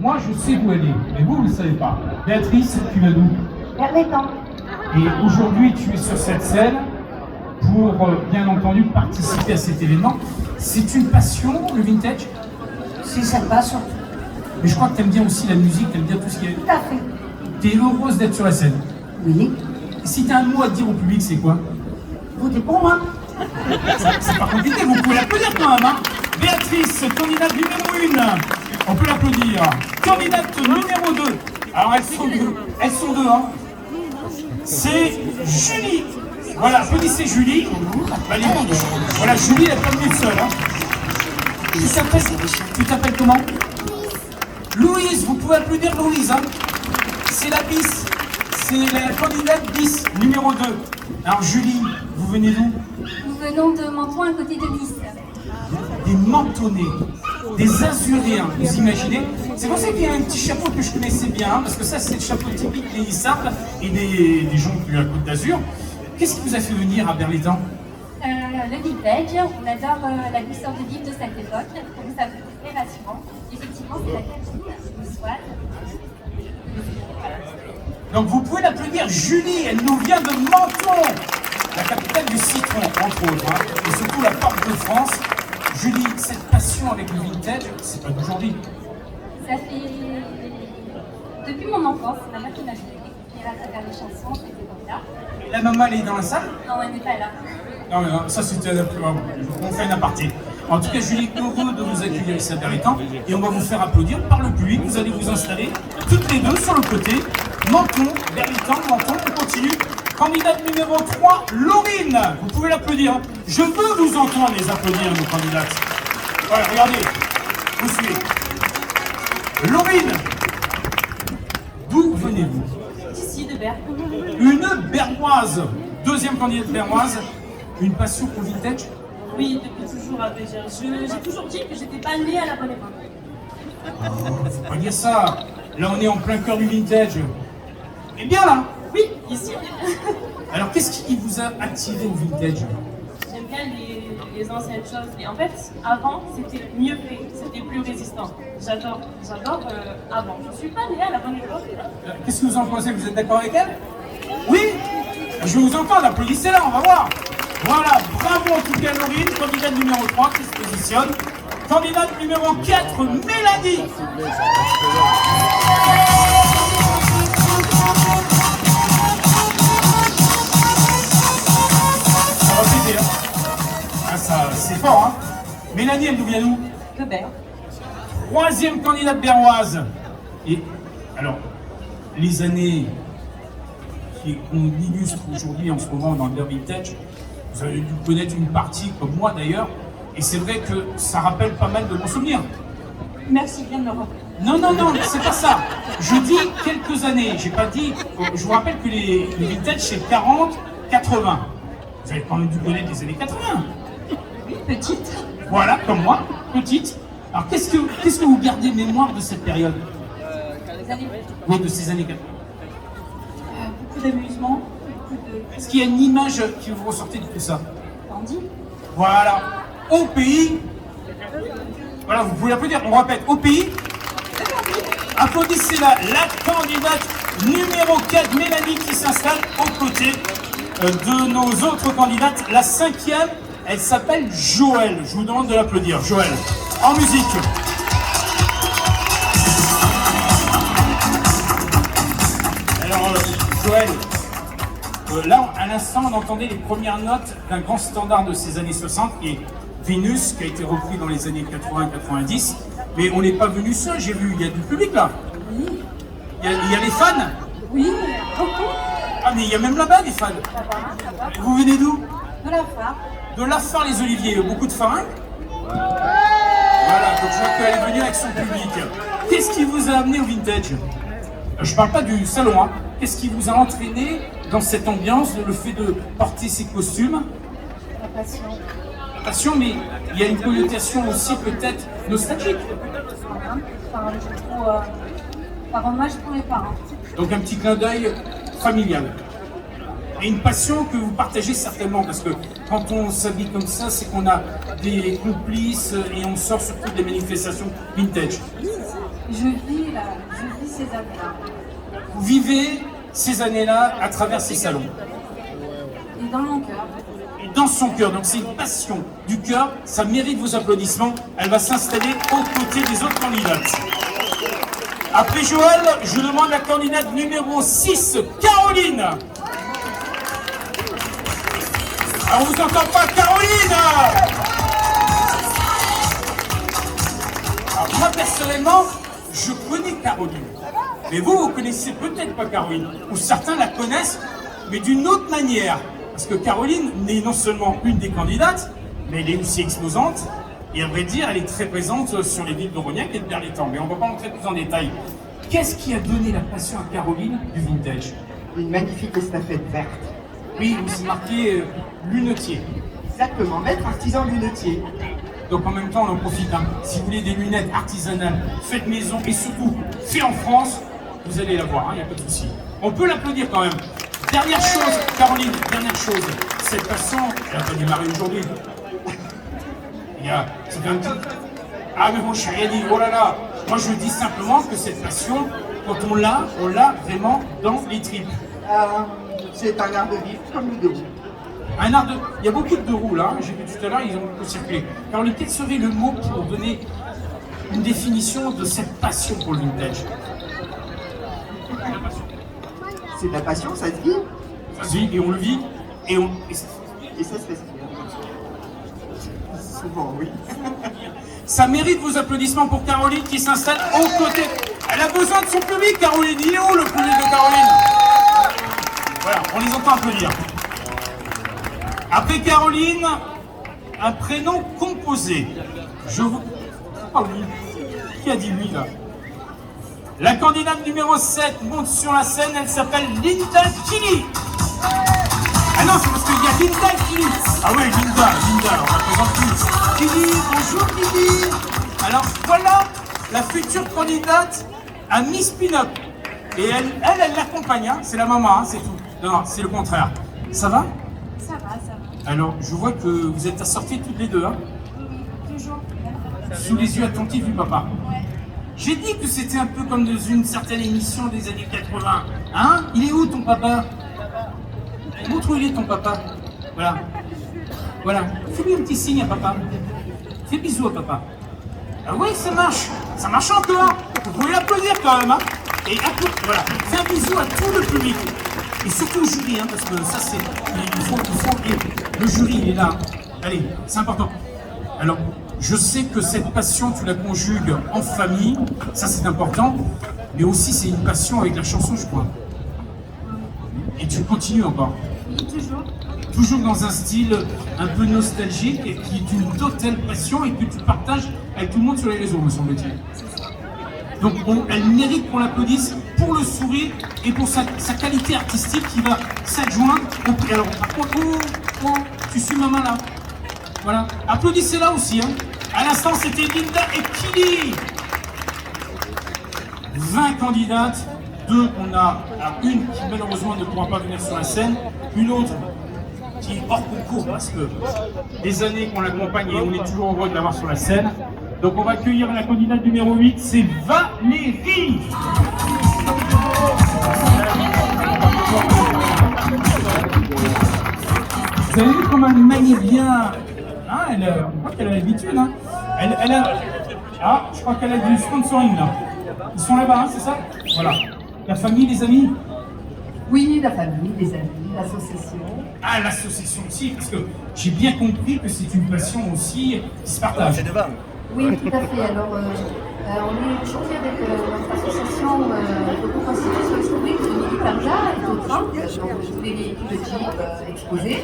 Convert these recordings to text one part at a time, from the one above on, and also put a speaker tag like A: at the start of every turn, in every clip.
A: Moi, je sais où elle est, mais vous ne le savez pas. Béatrice, tu vas d'où?
B: Vers les temps.
A: Et aujourd'hui, tu es sur cette scène pour, bien entendu, participer à cet événement. C'est une passion, le vintage?
B: C'est sympa surtout.
A: Mais je crois que tu aimes bien aussi la musique, tu aimes bien tout ce qui est...
B: Tout à fait.
A: Tu es heureuse d'être sur la scène.
B: Oui.
A: Si tu as un mot à dire au public, c'est quoi?
B: Votez pour moi.
A: C'est pas compliqué, vous pouvez l'applaudir quand même. Hein. Béatrice, candidate numéro 1. On peut l'applaudir. Candidate numéro 2. Alors elles sont deux. Elles sont deux, hein. C'est Julie. Voilà, applaudissez Julie. Voilà, Julie, elle n'est pas venue seule. Hein. Tu t'appelles comment? Louise, vous pouvez applaudir Louise. Hein. C'est la bis. C'est la candidate bis, numéro 2. Alors Julie, vous venez d'où?
C: Nous venons de Menton à côté de Nice.
A: Des Mentonnais, des Azuréens, vous imaginez? C'est pour ça qu'il y a un petit chapeau que je connaissais bien, hein, parce que ça c'est le chapeau typique des Issards et des gens de la Côte d'Azur. Qu'est-ce qui vous a fait venir à Berlétan?
C: Le vintage, on adore la douceur de vivre de cette époque, donc ça fait très rassurant. Effectivement, c'est la cantine niçoise.
A: Donc vous pouvez l'applaudir, Julie, elle nous vient de Menton, la capitale du citron, entre autres, hein, et surtout la porte de France. Julie, cette passion avec le vintage, c'est pas d'aujourd'hui.
C: Ça fait depuis mon enfance, c'est ma mère qui m'a fait découvrir à travers les chansons, cette époque-là.
A: Et la maman, elle est dans la salle?
C: Non, elle n'est pas là.
A: Non, mais non, ça c'était on fait un aparté. En tout cas, Julie, heureux de vous accueillir ici à Berlétan, et on va vous faire applaudir par le public. Vous allez vous installer toutes les deux sur le côté. Menton, Berlétan, Menton, on continue. Candidate numéro 3, Laurine. Vous pouvez l'applaudir. Je veux vous entendre les applaudir, nos candidates. Voilà, regardez. Vous suivez. Laurine, d'où venez-vous?
D: D'ici, de Berck.
A: Une Berroise. Deuxième candidate berroise. Une passion pour le vintage?
D: Oui, depuis toujours, à vrai dire. J'ai toujours dit que j'étais pas née à la bonne époque.
A: Faut pas dire ça. Là, on est en plein cœur du vintage. Et bien là.
D: Oui, ici.
A: Alors, qu'est-ce qui vous a attiré au vintage?
D: J'aime bien les anciennes choses. Et en fait, avant, c'était mieux fait. C'était plus résistant. J'adore avant. Je suis pas née à la bonne époque.
A: Qu'est-ce que vous en pensez? Vous êtes d'accord avec elle? Oui? Je vous entends, applaudissez-la, on va voir. Voilà, bravo en tout cas Laurine, candidate numéro 3 qui se positionne. Candidate numéro 4, Mélanie. Ça va péter, hein. Ah, ça, c'est fort, hein. Mélanie, elle nous vient d'où?
D: De Berck.
A: Troisième candidate berroise. Et alors, les années qu'on illustre aujourd'hui en ce moment dans le vintage, vous avez dû connaître une partie, comme moi d'ailleurs, et c'est vrai que ça rappelle pas mal de bons souvenirs.
D: Merci bien de me rappeler.
A: Non, non, non, c'est pas ça. Je dis quelques années, j'ai pas dit. Je vous rappelle que les vintage c'est 40, 80. Vous avez quand même dû connaître les années 80.
D: Oui, petite.
A: Voilà, comme moi, petite. Alors qu'est-ce que vous gardez mémoire de cette période?
D: Les années.
A: Oui, de ces années 80.
D: Beaucoup d'amusement, beaucoup de
A: Est-ce qu'il y a une image qui vous ressortait de tout ça?
D: bandits.
A: Voilà. Au pays. Voilà, vous pouvez l'applaudir. On répète. Au pays. Applaudissez-la. La candidate numéro 4, Mélanie, qui s'installe aux côtés de nos autres candidates. La cinquième, elle s'appelle Joël. Je vous demande de l'applaudir. Joël. En musique. Alors, Joël. Là, à l'instant, on entendait les premières notes d'un grand standard de ces années 60, qui est Vénus, qui a été repris dans les années 80-90. Mais on n'est pas venu seul, j'ai vu, il y a du public là.
D: Oui.
A: Il y a les fans.
D: Oui, beaucoup.
A: Ah, mais il y a même là-bas des fans.
D: Ça va.
A: Vous venez d'où?
D: De la phare.
A: De la Phare les Oliviers, beaucoup de farins. Voilà, donc je vois qu'elle est venue avec son public. Qu'est-ce qui vous a amené au vintage? Je parle pas du salon, hein. Qu'est-ce qui vous a entraîné dans cette ambiance, le fait de porter ces costumes?
D: La passion.
A: La passion, mais il y a une connotation aussi peut-être nostalgique.
D: Par, je trouve, par hommage pour les parents.
A: Donc un petit clin d'œil familial. Et une passion que vous partagez certainement, parce que quand on s'habille comme ça, c'est qu'on a des complices et on sort surtout des manifestations vintage.
C: Je vis ces années-là.
A: Vous vivez ces années-là à travers ces salons.
C: Et dans mon cœur.
A: Et dans son cœur, donc c'est une passion du cœur, ça mérite vos applaudissements. Elle va s'installer aux côtés des autres candidates. Après Joël, je demande la candidate numéro 6, Caroline. Alors on vous entend pas, Caroline. Alors moi personnellement, je connais Caroline. Mais vous connaissez peut-être pas Caroline, ou certains la connaissent, mais d'une autre manière. Parce que Caroline n'est non seulement une des candidates, mais elle est aussi exposante. Et à vrai dire, elle est très présente sur les villes d'Aurognac et de Berlétan. Mais on ne va pas entrer plus en détail. Qu'est-ce qui a donné la passion à Caroline du vintage?
E: Une magnifique estafette verte.
A: Oui, c'est marqué lunetier.
E: Exactement, maître artisan lunetier.
A: Donc en même temps, on en profite. Hein. Si vous voulez des lunettes artisanales, faites maison et surtout fait en France, vous allez la voir, il n'y a pas de souci. On peut l'applaudir quand même. Dernière chose, Caroline, dernière chose. Cette passion, elle n'a pas démarré aujourd'hui. Ça fait un petit... Ah mais bon, je n'ai rien dit, oh là là. Moi je dis simplement que cette passion, quand on l'a vraiment dans les tripes.
E: C'est un art de vivre comme le deux roues.
A: Un art de... Il y a beaucoup de deux roues là, j'ai vu tout à l'heure, ils ont beaucoup circulé. Caroline, quel serait le mot pour donner une définition de cette passion pour le vintage?
E: C'est de la passion, ça se vit.
A: Ça se vit et on le vit et on...
E: Et ça se respire. Souvent, oui.
A: Ça mérite vos applaudissements pour Caroline qui s'installe aux côtés. Elle a besoin de son public, Caroline. Il est où le public de Caroline? Voilà, on les entend applaudir. Après Caroline, un prénom composé. Je vous... Ah oui, qui a dit lui là? La candidate numéro 7 monte sur la scène, elle s'appelle Linda Kili. Ah non, c'est parce qu'il y a Linda Kili. Ah oui, Linda, on la présente plus. Kili, bonjour Kili. Alors voilà la future candidate à Miss Pin-Up. Et elle l'accompagne, hein. C'est la maman, hein, c'est tout. Non, c'est le contraire. Ça va?
C: Ça va.
A: Alors, je vois que vous êtes assorties toutes les deux, hein.
C: Oui, toujours.
A: Sous les yeux attentifs du papa.
C: Ouais.
A: J'ai dit que c'était un peu comme dans une certaine émission des années 80. Hein? Il est où ton papa? Montre où il est ton papa. Voilà. Voilà. Fais-lui un petit signe à papa. Fais bisous à papa. Ah oui, ça marche. Ça marche encore. Vous pouvez l'applaudir quand même. Hein? Et voilà. Fais un bisou à tout le public. Et surtout au jury, hein, parce que ça c'est... Il faut... Et le jury, il est là. Allez, c'est important. Alors, je sais que cette passion, tu la conjugues en famille, ça c'est important, mais aussi c'est une passion avec la chanson, je crois. Et tu continues encore.
C: Oui, toujours.
A: Toujours dans un style un peu nostalgique et qui est une totale passion et que tu partages avec tout le monde sur les réseaux, me semble-t-il. Donc elle mérite qu'on l'applaudisse pour le sourire et pour sa qualité artistique qui va s'adjoindre au prix. Alors par contre, tu suis ma main là. Voilà, applaudissez-la aussi. Hein. À l'instant, c'était Linda et Kili. 20 candidates. 2, on a une qui malheureusement ne pourra pas venir sur la scène. Une autre qui est hors concours parce que des années qu'on l'accompagne et on est toujours heureux de l'avoir sur la scène. Donc on va accueillir la candidate numéro 8, c'est Valérie. Vous avez vu comment elle manie bien. Ah, on voit qu'elle a l'habitude. Hein. Elle a... Ah, je crois qu'elle a du sponsoring là. Ils sont là-bas, hein, c'est ça? Voilà. La famille, les amis?
B: Oui, la famille, les amis, l'association.
A: Ah, l'association aussi, parce que j'ai bien compris que c'est une passion aussi qui se partage.
B: Oui, tout à fait. Alors, on est aujourd'hui avec notre association de reconstitution historique de Militarja et d'autres, donc tous les véhicules de Jeep exposés,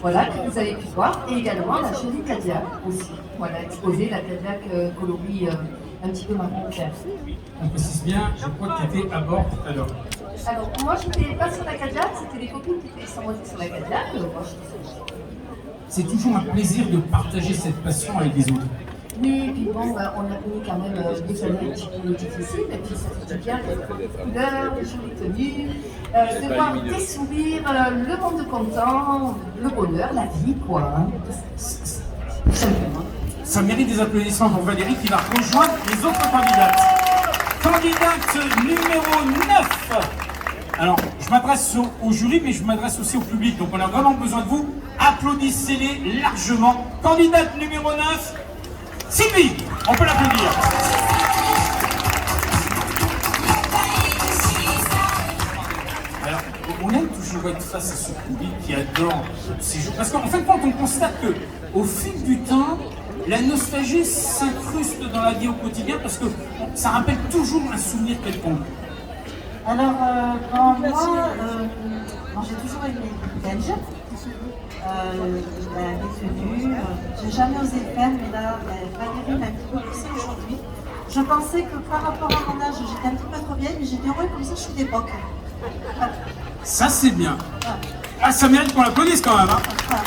B: voilà, que vous avez pu voir, et également la chérie Cadillac aussi, voilà, exposée, la Cadillac coloris un petit peu marron clair.
A: On précise bien, je crois que tu étais à bord tout à l'heure.
B: Alors, moi, je n'étais pas sur la Cadillac, c'était des copines qui sont montées sur la Cadillac, moi, j'étais sur la...
A: C'est toujours un plaisir de partager cette passion avec les autres.
B: Oui, et puis bon, on a connu quand même des années un petit peu difficiles, et puis ça fait du bien d'être des couleurs, des jolies tenues, de voir des sourires, le monde content, le bonheur, la vie, quoi. Hein. Tout simplement.
A: Ça mérite des applaudissements pour Valérie qui va rejoindre les autres candidates. Candidate numéro 9. Alors, je m'adresse au jury, mais je m'adresse aussi au public. Donc, on a vraiment besoin de vous. Applaudissez-les largement. Candidate numéro 9, Sylvie. On peut l'applaudir. Alors, on aime toujours être face à ce public qui adore ces jeux. Parce qu'en fait, quand on constate que, au fil du temps, la nostalgie s'incruste dans la vie au quotidien parce que ça rappelle toujours un souvenir quelconque.
F: Alors, moi, j'ai toujours aimé le vintage, les tenues. J'ai jamais osé le faire, mais là, Valérie m'a un petit peu poussée aujourd'hui. Je pensais que par rapport à mon âge, j'étais un petit peu trop vieille, mais j'ai dit ouais, comme ça, je suis d'époque. Voilà.
A: Ça, c'est bien. Ah, ça mérite qu'on l'applaudisse quand même. Hein.
F: Voilà.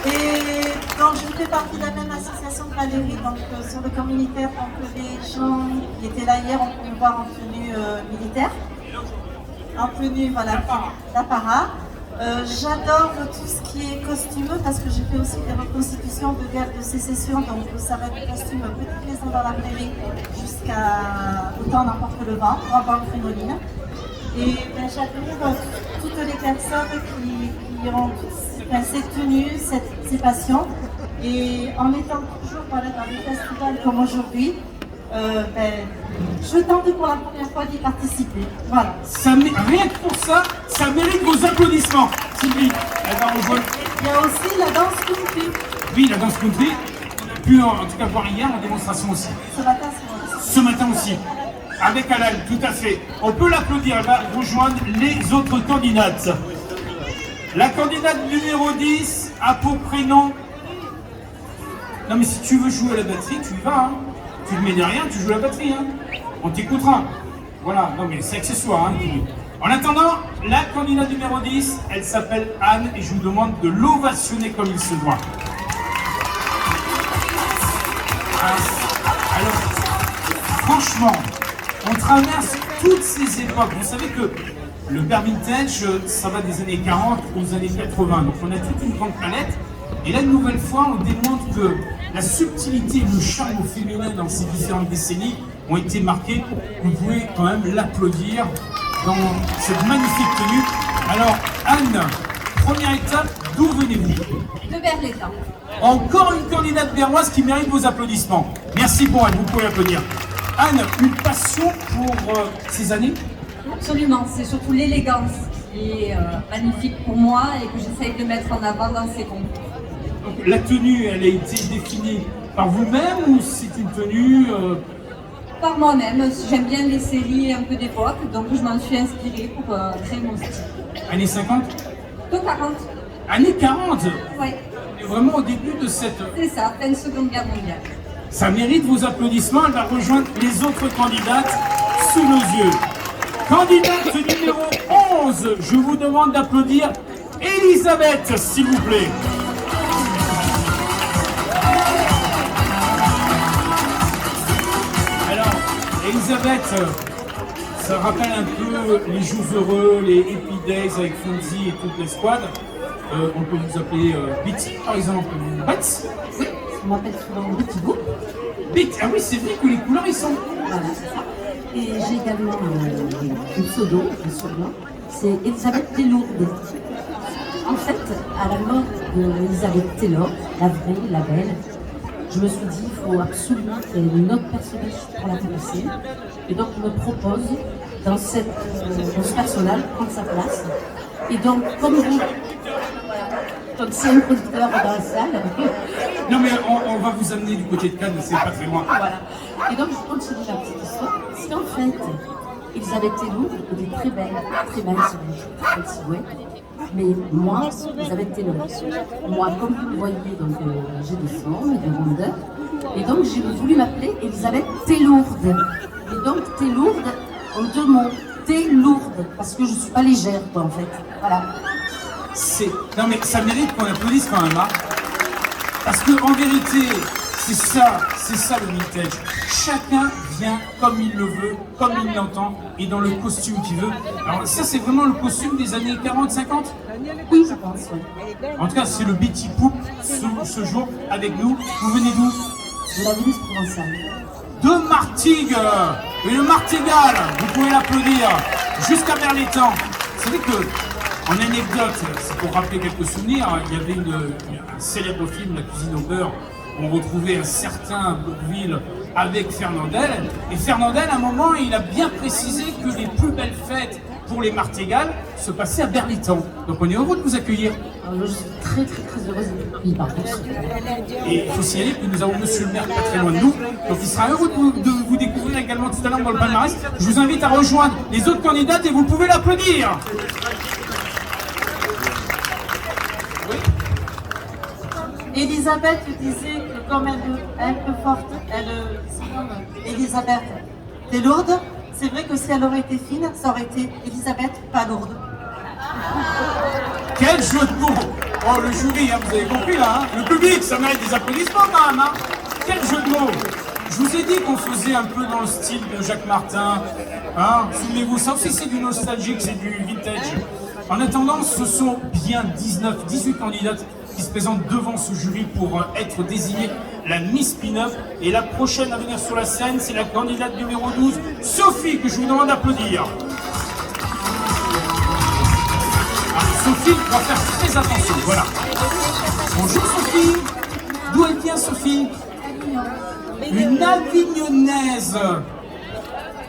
F: Et donc, je fais partie de la même association que Valérie, donc sur le camp militaire, donc les gens qui étaient là hier, on peut me voir en tenue militaire. En tenue, voilà, d'apparat. J'adore tout ce qui est costumeux parce que j'ai fait aussi des reconstitutions de guerre de sécession, donc ça va être des costumes Petite Maison dans la prairie jusqu'à Autant n'emporte le vent, pour avoir une crénoline. Et ben, j'admire toutes les personnes qui ont ces tenues, ces passions. Et en étant toujours voilà, dans des festivals comme aujourd'hui, je tente pour la première fois d'y participer. Voilà.
A: Rien que pour ça, ça mérite vos applaudissements. Sylvie, elle va rejoindre.
F: Il y a aussi la danse country.
A: Oui, la danse country. On a pu en tout cas voir hier en démonstration aussi.
F: Ce matin, c'est moi.
A: Ce matin aussi. Avec Alan, tout à fait. On peut l'applaudir, elle va rejoindre les autres candidates. La candidate numéro 10 a pour prénom... Non mais si tu veux jouer à la batterie, tu y vas. Hein. Tu ne mets derrière, tu joues à la batterie. Hein. On t'écoutera. Voilà, non mais c'est accessoire. Hein. En attendant, la candidate numéro 10, elle s'appelle Anne et je vous demande de l'ovationner comme il se doit. Alors, franchement, on traverse toutes ces époques. Vous savez que le bear vintage, ça va des années 40 aux années 80. Donc on a toute une grande palette. Et là, une nouvelle fois, on démontre que la subtilité et le charme féminin dans ces différentes décennies ont été marqués. Vous pouvez quand même l'applaudir dans cette magnifique tenue. Alors, Anne, première étape, d'où venez-vous?
C: De Berlétan.
A: Encore une candidate bernoise qui mérite vos applaudissements. Merci pour Anne, vous pouvez applaudir. Anne, une passion pour ces années?
G: Absolument, c'est surtout l'élégance qui est magnifique pour moi et que j'essaye de mettre en avant dans ces concours.
A: La tenue, elle a été définie par vous-même ou c'est une tenue
G: Par moi-même, j'aime bien les séries un peu d'époque, donc je m'en suis inspirée pour créer mon style.
A: Années 50?
G: Donc 40.
A: Années 40?
G: Oui.
A: On est vraiment au début de cette...
G: C'est ça, fin de Seconde Guerre mondiale.
A: Ça mérite vos applaudissements, elle va rejoindre les autres candidates sous nos yeux. Candidate numéro 11, je vous demande d'applaudir Elisabeth, s'il vous plaît. Alors, Elisabeth, ça rappelle un peu les Jours Heureux, les Happy Days avec Fonzie et toute l'escouade. On peut vous appeler Betty, par exemple, ou Bets.
F: Oui, on m'appelle souvent Betty Boop.
A: Betty, ah oui, c'est vrai que les couleurs, ils sont...
F: Voilà, c'est ça. Et j'ai également un pseudo, un surnom, c'est Elisabeth Télourde. En fait, à la mode d'Elisabeth Taylor, la vraie, la belle, je me suis dit, il faut absolument qu'il y ait une autre personnage pour l'intéresser. Et donc, je me propose, dans ce personnage, prendre sa place. Et donc, comme vous, comme c'est un producteur dans la salle.
A: Non mais on va vous amener du côté de Cannes, c'est pas très loin.
F: Voilà. Et donc, je continue la petite histoire. C'est en fait, Elisabeth Taylor était très belle sur les très belle silhouette. Mais moi, Elisabeth Taylor, moi, comme vous le voyez, donc j'ai des formes et des rondeurs. Et donc, j'ai voulu m'appeler Elisabeth Télourde. Et donc, Télourde, en deux mots, Télourde, parce que je suis pas légère, quoi, en fait. Voilà.
A: Non mais ça mérite qu'on applaudisse quand même, hein. Parce que en vérité, c'est ça le vintage. Chacun vient comme il le veut, comme il l'entend, et dans le costume qu'il veut. Alors ça, c'est vraiment le costume des années 40-50 ?
F: Oui, je pense, oui.
A: En tout cas, c'est le Betty Boop ce jour avec nous. Vous venez d'où ?
F: de la Venise provençale.
A: De Martigues et le Martigal, vous pouvez l'applaudir, jusqu'à Berlétan. Vous savez que, en anecdote, c'est pour rappeler quelques souvenirs, il y avait un célèbre film, La cuisine au beurre, où on retrouvait un certain Bourvil avec Fernandel. Et Fernandel, à un moment, il a bien précisé que les plus belles fêtes pour les Martigales se passaient à Berlétan. Donc on est heureux de vous accueillir.
B: Alors, je suis très heureuse d'être par contre.
A: Et il faut signaler que nous avons monsieur le maire pas très loin de nous, donc il sera heureux de vous découvrir également tout à l'heure dans le palmarès. Je vous invite à rejoindre les autres candidates et vous pouvez l'applaudir. Oui.
F: Elisabeth disait que comme elle est un peu forte, Elisabeth est lourde. C'est vrai que si elle aurait été fine, ça aurait été Elisabeth pas lourde.
A: Quel jeu de mots! Oh, le jury, hein, vous avez compris là, hein, le public, ça mérite des applaudissements quand même, hein. Quel jeu de mots! Je vous ai dit qu'on faisait un peu dans le style de Jacques Martin, hein. Souvenez-vous, ça aussi c'est du nostalgique, c'est du vintage. En attendant, ce sont bien 18 candidates qui se présentent devant ce jury pour être désignées la Miss Pin-Up. Et la prochaine à venir sur la scène, c'est la candidate numéro 12, Sophie, que je vous demande d'applaudir. Sophie va faire très attention, voilà. Bonjour Sophie. D'où elle vient Sophie? Une Avignonnaise.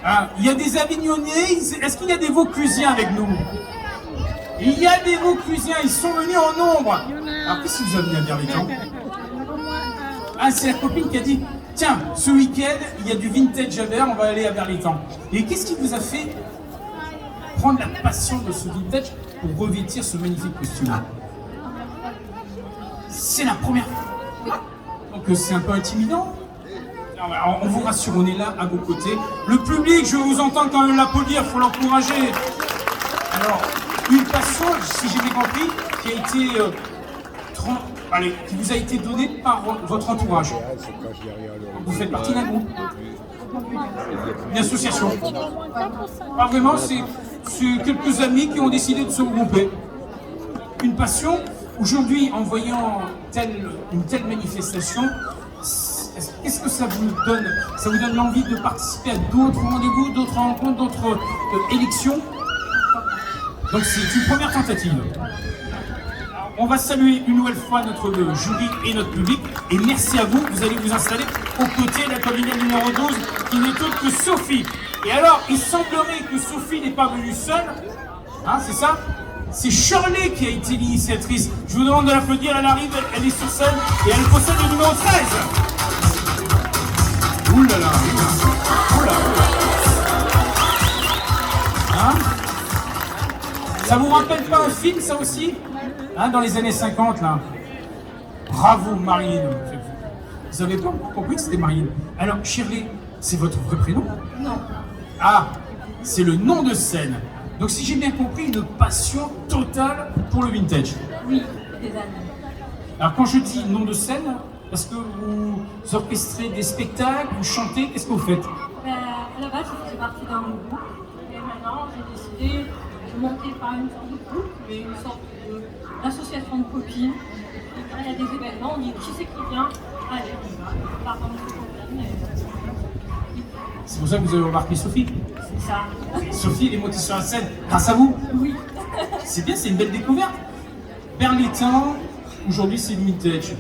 A: Ah, il y a des Avignonnais, est-ce qu'il y a des Vauclusiens avec nous? Il y a des Vauclusiens, ils sont venus en nombre. Alors qu'est-ce que vous avez à Berlétan? Ah, c'est la copine qui a dit, tiens, ce week-end, il y a du vintage à Berre, on va aller à Berlétan. Et qu'est-ce qui vous a fait prendre la passion de ce vintage pour revêtir ce magnifique costume? C'est la première fois. Donc c'est un peu intimidant. Alors, on vous rassure, on est là à vos côtés. Le public, je vous entends quand même l'applaudir, il faut l'encourager. Alors, une passion, si j'ai bien compris, qui a été qui vous a été donnée par votre entourage. Vous faites partie d'un groupe, une association. Pas vraiment, c'est quelques amis qui ont décidé de se regrouper. Une passion. Aujourd'hui, en voyant une telle manifestation, qu'est-ce que ça vous donne? Ça vous donne l'envie de participer à d'autres rendez-vous, d'autres rencontres, d'autres élections? Donc c'est une première tentative. On va saluer une nouvelle fois notre jury et notre public. Et merci à vous, vous allez vous installer aux côtés de la candidate numéro 12, qui n'est autre que Sophie. Et alors, il semblerait que Sophie n'est pas venue seule. Hein, c'est ça? C'est Shirley qui a été l'initiatrice. Je vous demande de l'applaudir, elle arrive, elle est sur scène et elle possède le numéro 13. Ouh là là, ouh là, hein? Ça vous rappelle pas un film, ça aussi? Hein, dans les années 50, là. Bravo, Marine. Vous avez pas compris que c'était Marine. Alors, Shirley, c'est votre vrai prénom?
F: Non.
A: Ah, c'est le nom de scène. Donc, si j'ai bien compris, une passion totale pour le vintage.
C: Oui, des années.
A: Alors, quand je dis nom de scène, parce que vous orchestrez des spectacles, vous chantez, qu'est-ce que vous faites?
C: À la base, je faisais partie d'un groupe. Et maintenant, j'ai décidé de monter pas une sorte de groupe, mais une sorte d'association de copines. Et quand il y a des événements, on dit qui c'est qui vient? Allez, on va. On part dans notre copine.
A: C'est pour ça que vous avez remarqué Sophie.
C: C'est ça.
A: Sophie, elle est montée sur la scène grâce à vous.
C: Oui.
A: C'est bien, c'est une belle découverte. Berlétan, aujourd'hui, c'est le vintage.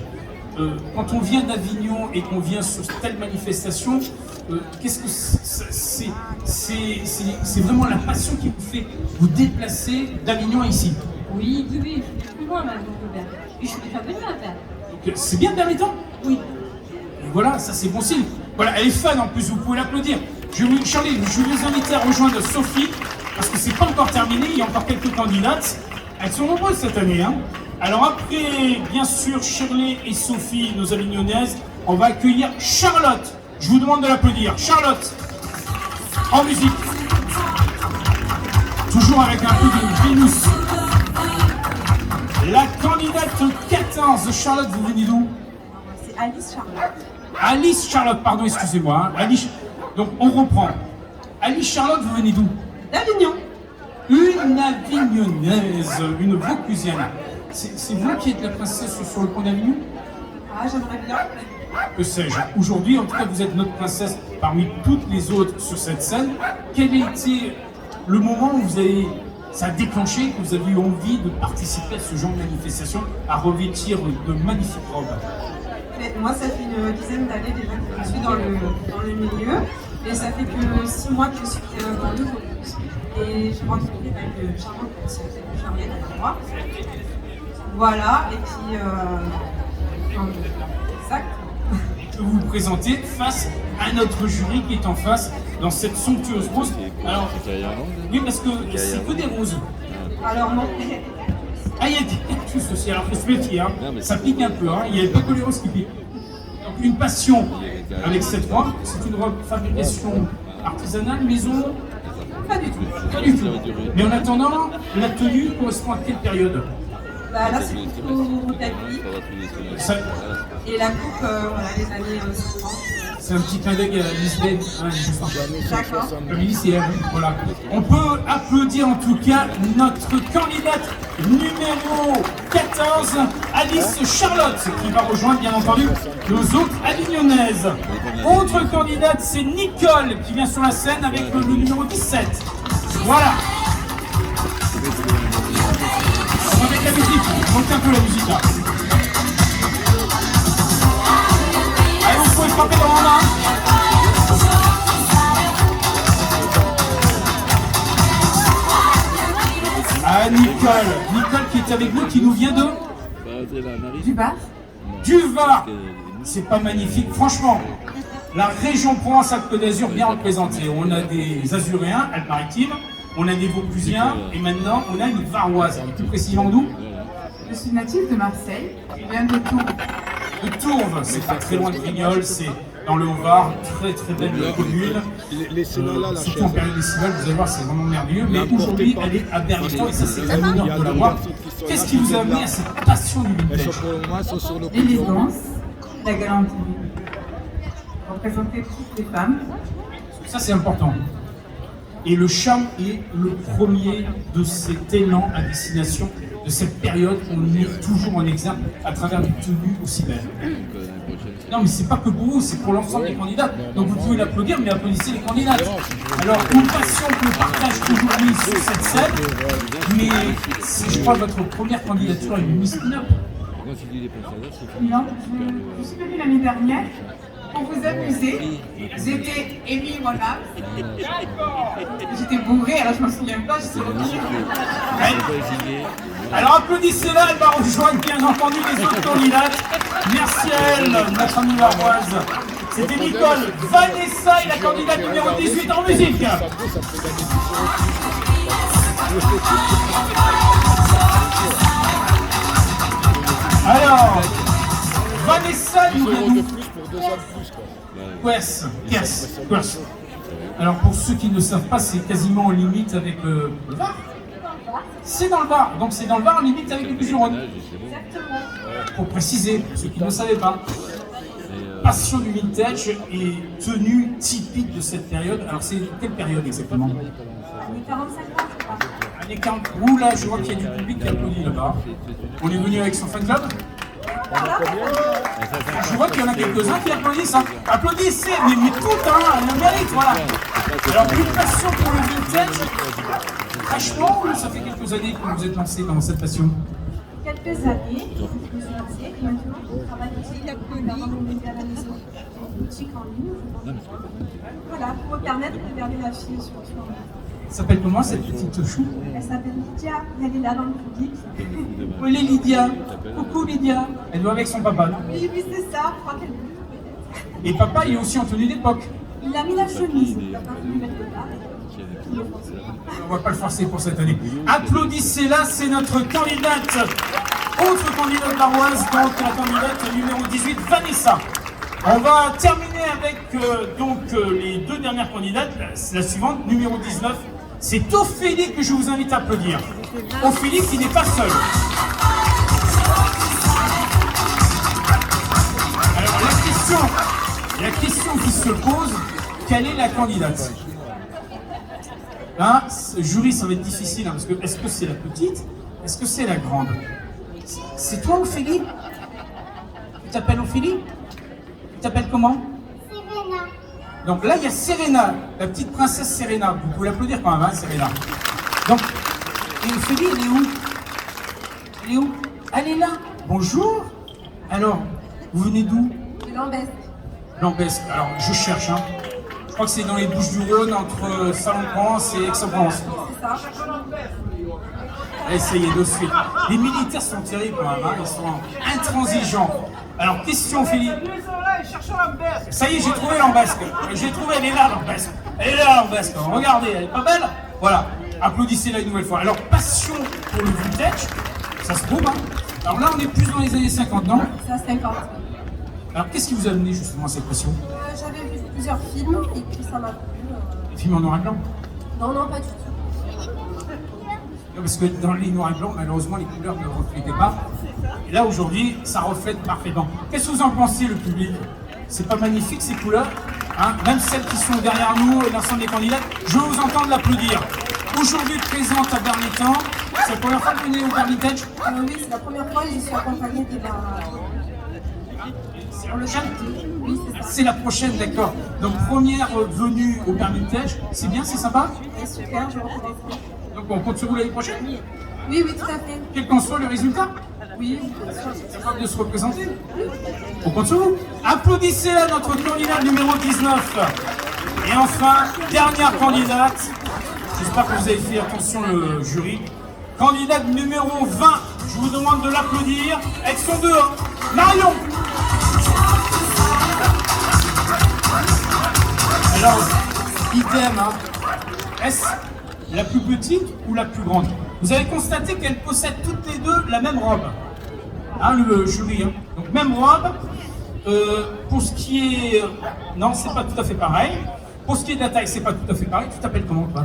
A: Quand on vient d'Avignon et qu'on vient sur telle manifestation, qu'est-ce que c'est vraiment la passion qui vous fait vous déplacer d'Avignon à ici?
C: Oui, je vais plus loin même de Berre. Et je suis déjà venue à Berre.
A: Donc, c'est bien Berlétan?
C: Oui.
A: Et voilà, ça c'est bon signe. Voilà, elle est fan en plus, vous pouvez l'applaudir. Charlie, je vais vous inviter à rejoindre Sophie, parce que c'est pas encore terminé, il y a encore quelques candidates. Elles sont nombreuses cette année, hein. Alors après, bien sûr, Shirley et Sophie, nos Avignonnaises, on va accueillir Charlotte. Je vous demande de l'applaudir. Charlotte, en musique. Toujours avec un peu de Vénus. La candidate 14, Charlotte, vous venez d'où?
F: C'est Alice Charlotte.
A: Alice Charlotte, pardon, excusez-moi. Hein. Donc on reprend. Alice Charlotte, vous venez d'où?
F: D'Avignon.
A: Une Avignonnaise, une Vauclusienne. C'est vous qui êtes la princesse sur le pont d'Avignon?
F: Ah, j'aimerais bien.
A: que sais-je. Aujourd'hui, en tout cas, vous êtes notre princesse parmi toutes les autres sur cette scène. Quel a été le moment où ça a déclenché, que vous avez eu envie de participer à ce genre de manifestation, à revêtir de magnifiques robes?
F: Mais moi, ça fait une dizaine d'années déjà que je suis dans le milieu. Et ça fait que 6 mois que je suis dans le focus. Et je rencontre avec Charlotte, Charlotte avec moi. Voilà, et puis... exact.
A: Je vais vous présenter face à notre jury qui est en face dans cette somptueuse rose. Alors, oui, parce que c'est que des roses.
F: Alors non.
A: Ah, il y a des juste aussi, alors faut se méfier, hein. Ça pique un peu, hein. Il n'y a pas que les roses qui piquent. Donc une passion avec cette robe, c'est une robe fabrication artisanale, maison? Pas du tout, pas du tout. Mais en attendant, la tenue correspond à quelle période?
F: Bah, là, c'est plutôt tapis. Et la coupe, voilà, les années 50.
A: C'est un petit clin d'œil à Lisbeth, hein, juste en
F: D'accord.
A: comme il dit, c'est voilà. On peut applaudir en tout cas notre candidate numéro 14, Alice Charlotte, qui va rejoindre bien entendu nos autres Avignonnaises. Autre candidate, c'est Nicole, qui vient sur la scène avec le numéro 17. Voilà. On va mettre la musique, montez un peu la musique là. Allez, vous pouvez frapper dans la main. Ah, Nicole qui est avec nous, qui nous vient de
B: Du Var.
A: du Var. C'est pas magnifique, franchement. La région Provence-Alpes-Côte d'Azur bien représentée. On a des Azuréens, Alpes-Maritimes, on a des Vauclusiens et maintenant on a une Varoise. Plus précisément d'où?
B: Je suis native de Marseille. Je viens de Tours.
A: De Tourves, c'est pas très loin de Brignoles, c'est dans le Haut-Var, très belle commune. Surtout en période estivale, vous allez voir, c'est vraiment merveilleux. Mais aujourd'hui, elle est à Berlin et ça, c'est un honneur de la voir. Qu'est-ce qui vous a amené à cette passion du vintage?
B: L'élégance, la galanterie. Représenter toutes les femmes.
A: Ça, c'est important. Et le charme est le premier de cet élan à destination de cette période qu'on met toujours en exergue à travers des tenues aussi belles. Non, mais c'est pas que pour vous, c'est pour l'ensemble des candidats. Donc vous pouvez l'applaudir, mais applaudissez les candidates. Alors, une passion que partage aujourd'hui sur cette scène, mais c'est, je crois, votre première candidature à une Miss Pin-Up.
B: Non, je suis venue l'année dernière pour vous amuser. J'étais Amy Monax. J'étais bourrée, alors je m'en souviens pas, je suis revenue.
A: Alors applaudissez-la, elle va rejoindre bien entendu les autres candidates. Merci à elle, notre amie Varoise. C'était Nicole, Vanessa et la candidate numéro 18 en musique. Alors, Vanessa nous vient d'où? Quers. Alors pour ceux qui ne savent pas, c'est quasiment en limite avec le Var. C'est dans le Var, donc c'est dans le Var en limite avec les Bouches-du-Rhône.
F: Exactement.
A: Pour préciser, pour ceux qui ne savaient pas. Passion du vintage et tenue typique de cette période. Alors c'est quelle période exactement?
F: Années 45 ans, je crois.
A: Années 40. Ouh là, je vois qu'il y a du public qui applaudit là-bas. On est venu avec son fan club? Je vois qu'il y en a quelques-uns qui applaudissent. Hein. Applaudissez, mais toutes, hein, on le mérite, voilà. Alors, une passion pour le vintage, franchement, ça fait quelques années que vous êtes lancé dans cette passion?
F: Quelques années, je me suis lancée et maintenant je travaille aussi dans mon média à la maison. Une boutique en ligne. Voilà, pour me permettre de garder la fille sur ce moment.
A: Elle s'appelle comment cette petite chou?
F: Elle s'appelle Lydia, elle est là dans le public.
A: Où est Lydia? Coucou Lydia. Elle doit avec son papa, non?
F: Oui, c'est ça, je crois qu'elle peut.
A: Et papa, il est aussi en tenue d'époque.
F: Il a mis la chemise, il n'a pas voulu mettre le bas.
A: On va pas le forcer pour cette année. Applaudissez-la, c'est notre candidate. Autre candidate varoise, donc la candidate numéro 18, Vanessa. On va terminer avec les deux dernières candidates. La suivante, numéro 19, c'est Ophélie que je vous invite à applaudir. Ophélie qui n'est pas seule. Alors la question qui se pose, quelle est la candidate? Là, jury, ça va être difficile, hein, parce que est-ce que c'est la petite? Est-ce que c'est la grande? C'est toi, Ophélie? Tu t'appelles Ophélie? Tu t'appelles comment?
H: Serena.
A: Donc là, il y a Serena, la petite princesse Serena. Vous pouvez l'applaudir quand même, hein, Serena. Donc, et Ophélie, elle est où? Elle est où? Elle est là. Bonjour. Alors, vous venez d'où?
G: De Lambesc.
A: Lambesc. Alors, je cherche, hein. Je crois que c'est dans les Bouches-du-Rhône, entre Salon-de-Provence et Aix-en-Provence.
G: C'est ça.
A: Essayez de suite. Les militaires sont terribles quand même, hein. Ils sont intransigeants. Alors, question, Ophélie. Ça y est, j'ai trouvé Lambesc. J'ai trouvé, elle est là, Lambesc. Elle est là, Lambesc. Regardez, elle est pas belle? Voilà. Applaudissez-la une nouvelle fois. Alors, passion pour le vintage, ça se trouve, hein. Alors là, on est plus dans les années 50, non?
G: C'est à 50.
A: Alors, qu'est-ce qui vous a amené justement à cette passion?
G: J'avais vu plusieurs films et puis ça m'a plu.
A: Les films en noir et blanc?
G: Non, non, pas du tout.
A: Non, parce que dans les noirs et blancs, malheureusement, les couleurs ne reflétaient pas. Et là, aujourd'hui, ça reflète parfaitement. Qu'est-ce que vous en pensez, le public? C'est pas magnifique, ces couleurs, hein? Même celles qui sont derrière nous et l'ensemble des candidats, je veux vous entendre l'applaudir. Aujourd'hui, présente à Bernétan. C'est la première fois que vous venez au Bernétage?
G: Oui, c'est la première fois et je suis accompagnée de
A: C'est le prochain?
G: Oui, c'est ça.
A: C'est la prochaine, d'accord. Donc, première venue au Bernétage. C'est bien, c'est sympa?
G: Et super, je reconnais.
A: Donc, on compte sur vous l'année prochaine?
G: Oui, oui, tout à fait.
A: Quel qu'en soit le résultat?
G: Oui, bien sûr.
A: C'est capable de se représenter. On compte sur vous. Applaudissez à notre candidat numéro 19. Et enfin, dernière candidate. J'espère que vous avez fait attention, le jury. Candidate numéro 20. Je vous demande de l'applaudir. Elles sont deux, hein. Marion. Alors, idem, hein. Est-ce la plus petite ou la plus grande? Vous avez constaté qu'elles possèdent toutes les deux la même robe. Hein, le jury, hein. Donc même robe. Pour ce qui est... Non, c'est pas tout à fait pareil. Pour ce qui est de la taille, c'est pas tout à fait pareil. Tu t'appelles comment, toi?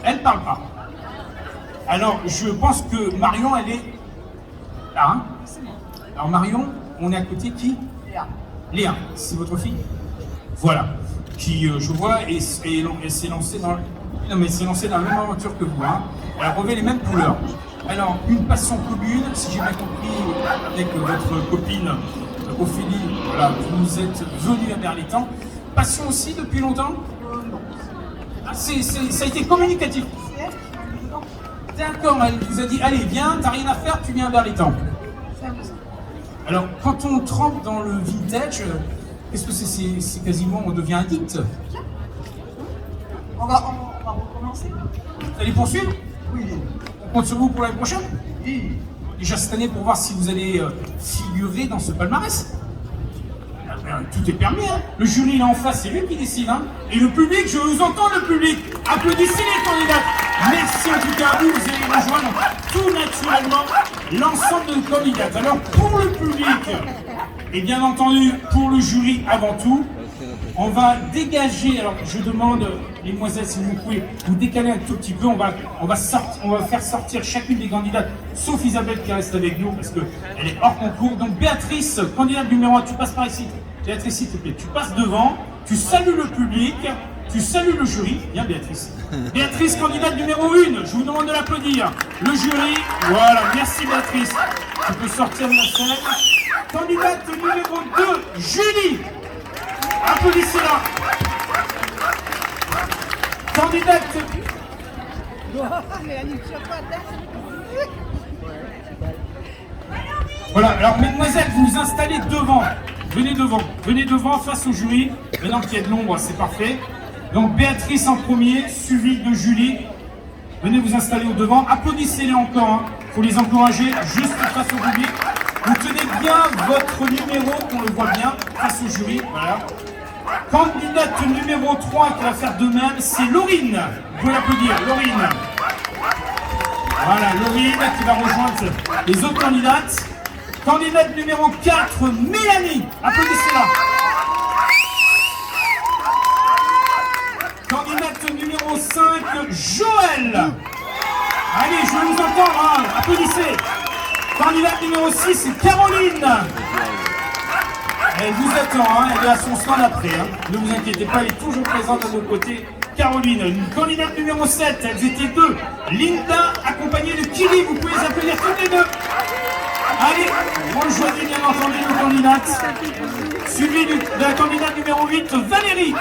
A: Elle parle pas. Alors, je pense que Marion, elle est là, hein. Alors Marion, on est à côté qui? Léa. Léa, c'est votre fille? Voilà. Qui, je vois, et s'est lancée dans... Non, mais s'est lancée dans la même aventure que vous, hein. Elle revêt les mêmes couleurs. Alors, une passion commune, si j'ai bien compris, avec votre copine Ophélie, voilà, vous êtes venue à Bernétan. Passion aussi depuis longtemps? Ah, ça a été communicatif. D'accord, elle vous a dit, allez, viens, t'as rien à faire, tu viens à Bernétan. Alors, quand on trempe dans le vintage, qu'est-ce que c'est quasiment, on devient addict.
E: On va recommencer.
A: Vous allez poursuivre?
E: Oui.
A: On compte sur vous pour l'année prochaine?
E: Oui.
A: Déjà cette année pour voir si vous allez figurer dans ce palmarès. Tout est permis, hein. Le jury là en face, c'est lui qui décide, hein. Et le public, je vous entends, le public. Applaudissez les candidats. Merci en tout cas à vous, vous allez rejoindre tout naturellement l'ensemble de nos candidates. Alors pour le public, et bien entendu pour le jury avant tout, on va dégager, alors je demande, les demoiselles, si vous pouvez vous décaler un tout petit peu, on va faire sortir chacune des candidates, sauf Isabelle qui reste avec nous parce qu'elle est hors concours. Donc Béatrice, candidate numéro 1, tu passes par ici. Béatrice, s'il te plaît, tu passes devant, tu salues le public, tu salues le jury. Bien Béatrice. Béatrice, candidate numéro 1, je vous demande de l'applaudir. Le jury, voilà, merci Béatrice. Tu peux sortir de la scène. Candidate numéro 2, Julie. Applaudissez-la. Candidate. Voilà, alors mesdemoiselles, vous vous installez devant. Venez devant face au jury. Maintenant qu'il y a de l'ombre, c'est parfait. Donc Béatrice en premier, suivi de Julie. Venez vous installer au devant. Applaudissez-les encore, hein. Faut les encourager juste face au public. Vous tenez bien votre numéro, qu'on le voit bien, face au jury. Voilà. Candidate numéro 3 qui va faire de même, c'est Laurine. Vous pouvez l'applaudir, Laurine. Voilà, Laurine qui va rejoindre les autres candidates. Candidate numéro 4, Mélanie. Applaudissez-la. Candidate numéro 5, Joël. Allez, je veux vous entendre, hein. Applaudissez. Candidate numéro 6, Caroline. Elle vous attend, hein. Elle est à son stand après. Hein. Ne vous inquiétez pas, elle est toujours présente à vos côtés. Caroline. Candidate numéro 7, elles étaient deux. Linda, accompagnée de Kili. Vous pouvez les applaudir toutes les deux. Allez, rejoignez bien entendu nos candidates. Suivi de la candidate numéro 8, Valérie.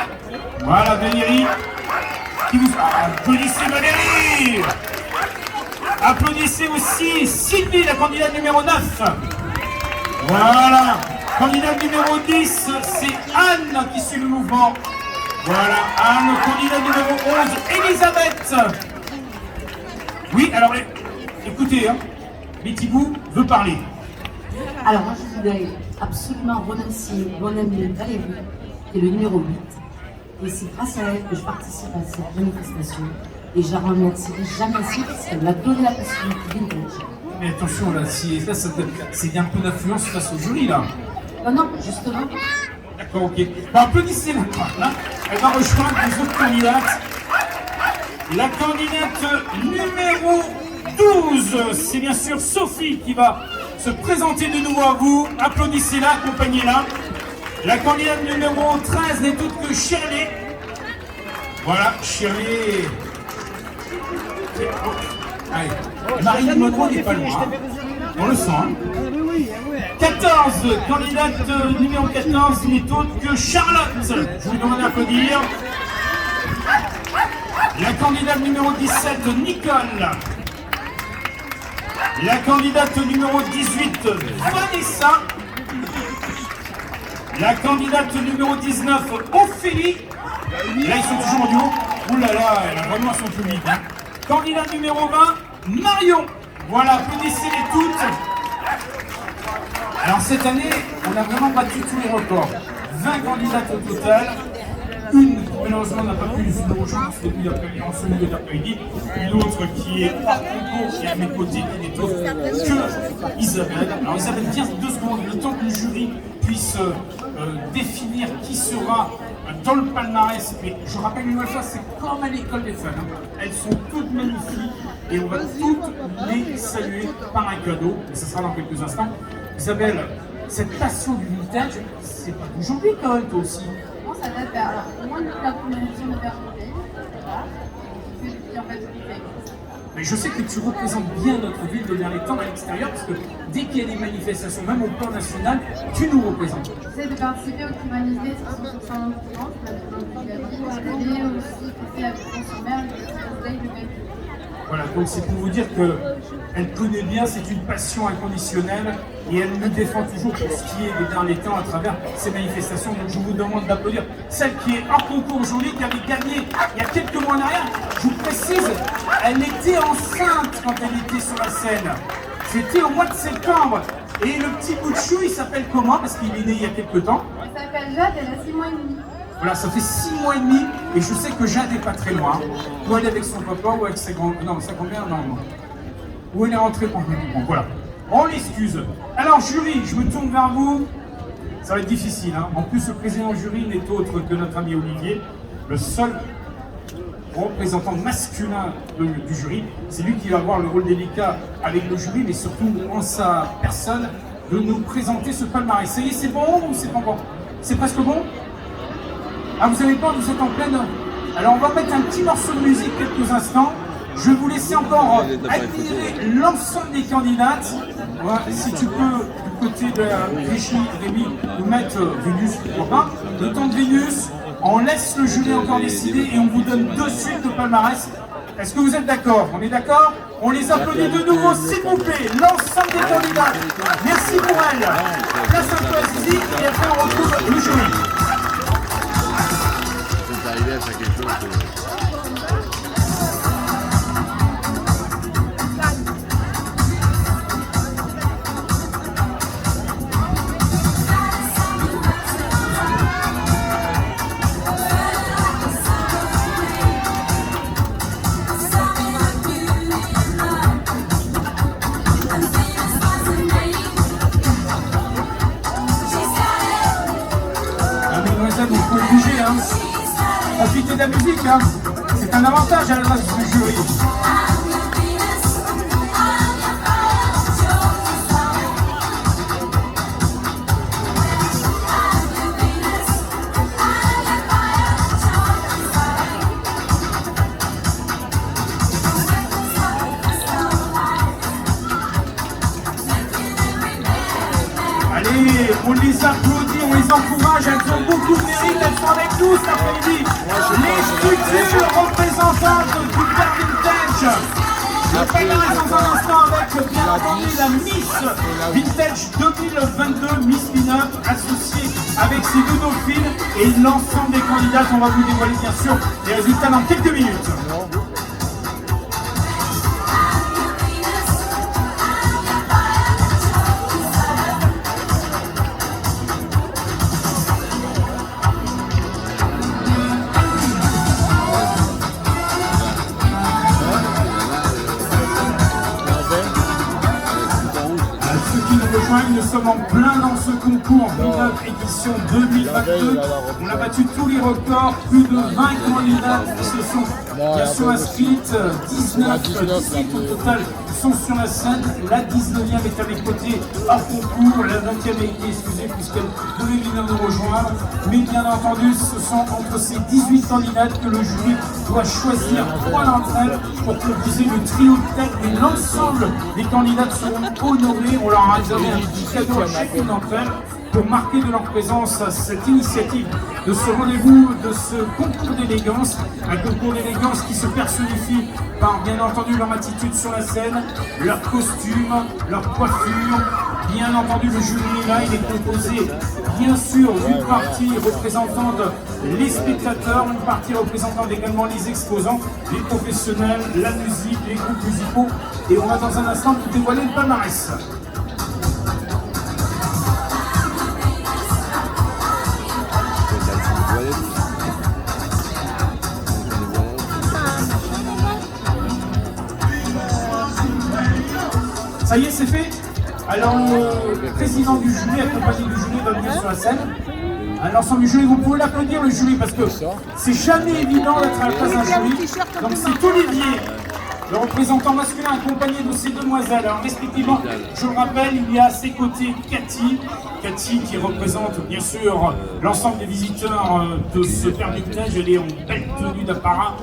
A: Voilà Valérie. Qui vous... Applaudissez Valérie. Applaudissez aussi Sylvie, la candidate numéro 9. Voilà. Candidate numéro 10, c'est Anne qui suit le mouvement. Voilà, Anne, candidate numéro 11, Elisabeth. Oui, alors écoutez, hein, Betty Boo veut parler.
B: Alors moi je voudrais absolument remercier mon amie Valérie, qui est le numéro 8. Et c'est grâce à elle que je participe à cette manifestation. Et je la remercierai jamais assez parce qu'elle m'a donné la possibilité vintage.
A: Mais attention là, c'est un peu d'influence face au jury là.
B: Non, non, justement.
A: D'accord, ok. Bon, applaudissez-la. Hein. Elle va rejoindre les autres candidates. La candidate numéro 12, c'est bien sûr Sophie qui va se présenter de nouveau à vous. Applaudissez-la, accompagnez-la. La candidate numéro 13 n'est autre que Shirley. Voilà, Shirley. Allez, Marie Monroe n'est pas loin. On le sent. Hein. 14, candidate numéro 14 n'est autre que Charlotte. Je vous demande d'applaudir. La candidate numéro 17, Nicole. La candidate numéro 18, Vanessa. La candidate numéro 19, Ophélie. Là, ils sont toujours en duo. Ouh là là, elle a vraiment son public. Hein. Candidate numéro 20, Marion. Voilà, applaudissez-les toutes. Alors cette année, on a vraiment battu tous les records. 20 candidates au total. Une, malheureusement, n'a pas pu nous rejoindre en ce milieu d'après-midi. L'autre qui est par concours, qui est à mes côtés, qui n'est autre que Isabelle. Alors Isabelle, viens 2 secondes, le temps que le jury puisse définir qui sera dans le palmarès. Mais je rappelle une nouvelle fois, c'est comme à l'école des fans. Hein. Elles sont toutes magnifiques et on va toutes les saluer par un cadeau. Et ce sera dans quelques instants. Isabelle, cette passion du vintage, c'est pas d'aujourd'hui quand même, toi aussi.
C: Non, ça date alors, au moins depuis la première édition de Bergerac. Voilà. C'est depuis en fait depuis que ça existe.
A: Mais je sais que tu représentes bien notre ville de dernier temps à l'extérieur, parce que dès qu'il y a des manifestations, même au plan national, tu nous représentes.
C: J'essaie de participer aux humanité qui sont sur Saint-Laurent, la ville et aussi côté avec François-Mer, le Soleil de Belgique.
A: Voilà, donc c'est pour vous dire qu'elle connaît bien, c'est une passion inconditionnelle et elle nous défend toujours pour ce qui est des derniers temps à travers ces manifestations. Donc je vous demande d'applaudir celle qui est hors concours aujourd'hui, qui avait gagné il y a quelques mois en arrière. Je vous précise, elle était enceinte quand elle était sur la scène. C'était au mois de septembre. Et le petit bout de chou, il s'appelle comment? Parce qu'il est né il y a quelques temps.
C: Elle s'appelle Jade, elle a 6 mois et demi.
A: Voilà, ça fait 6 mois et demi, et je sais que Jade n'est pas très loin. Ou elle est avec son papa, ou avec ses grands... Non, sa grand-mère, non. Ou elle est rentrée pour... Bon, voilà. On l'excuse. Alors, jury, je me tourne vers vous. Ça va être difficile, hein. En plus, le président du jury n'est autre que notre ami Olivier, le seul représentant masculin du jury. C'est lui qui va avoir le rôle délicat avec le jury, mais surtout en sa personne, de nous présenter ce palmarès. Ça y est, c'est bon ou c'est pas bon? C'est presque bon? Ah, vous avez peur, vous êtes en pleine... Alors, on va mettre un petit morceau de musique quelques instants. Je vais vous laisser encore admirer l'ensemble des candidates. Voilà, si tu peux, du côté de la régie, Rémi, nous mettre Vénus, pourquoi pas. Le temps de Vénus, on laisse le jury encore décider et on vous donne de suite le palmarès. Est-ce que vous êtes d'accord? On est d'accord? On les applaudit de nouveau, s'il vous plaît, l'ensemble des candidats. Merci pour elles. Place un peu à Zizi et après on retrouve le jury.
H: Arrivé à faire quelque chose de...
A: Ah, mademoiselle, vous pouvez bouger, hein. Profitez de la musique, hein. C'est un avantage à l'adresse du jury. beaucoup de mérite, elles sont avec nous cet après-midi. Les futures représentantes du Père Vintage. Le palmarès dans un instant avec bien entendu la Miss Vintage 2022, Miss Pin-Up, associée avec ses deux dauphines et l'ensemble des candidates. On va vous dévoiler bien sûr les résultats dans quelques minutes. Nous sommes en plein dans ce concours Pin-Up édition 2022. On a battu tous les records, plus de 20 candidats qui se sont bien sûr inscrites, 18 au total sont sur la scène. La 19e est à mes côtés hors concours, la 20e a été excusée puisqu'elle devait venir nous rejoindre. Mais bien entendu, ce sont entre ces 18 candidates que le jury doit choisir 3 d'entre elles pour composer le trio de tête. Et l'ensemble des candidates seront honorées. On leur a réservé un petit cadeau à chacune d'entre elles pour marquer de leur présence à cette initiative, de ce rendez-vous, de ce concours d'élégance. Un concours d'élégance qui se personnifie par bien entendu leur attitude sur la scène, leur costume, leur coiffure. Bien entendu, le jury est là, il est composé bien sûr d'une partie représentant les spectateurs, une partie représentant également les exposants, les professionnels, la musique, les groupes musicaux. Et on va dans un instant vous dévoiler le palmarès. Ça y est, c'est fait. Alors, le président du jury, accompagné du jury, va venir sur la scène. À l'ensemble du jury, vous pouvez l'applaudir, le jury, parce que c'est jamais évident d'être à la place d'un jury. Donc, c'est Olivier, le représentant masculin, accompagné de ces demoiselles. Alors, respectivement, je le rappelle, il y a à ses côtés Cathy. Cathy qui représente bien sûr l'ensemble des visiteurs de ce Père Vintage. Elle est en belle tenue d'apparat,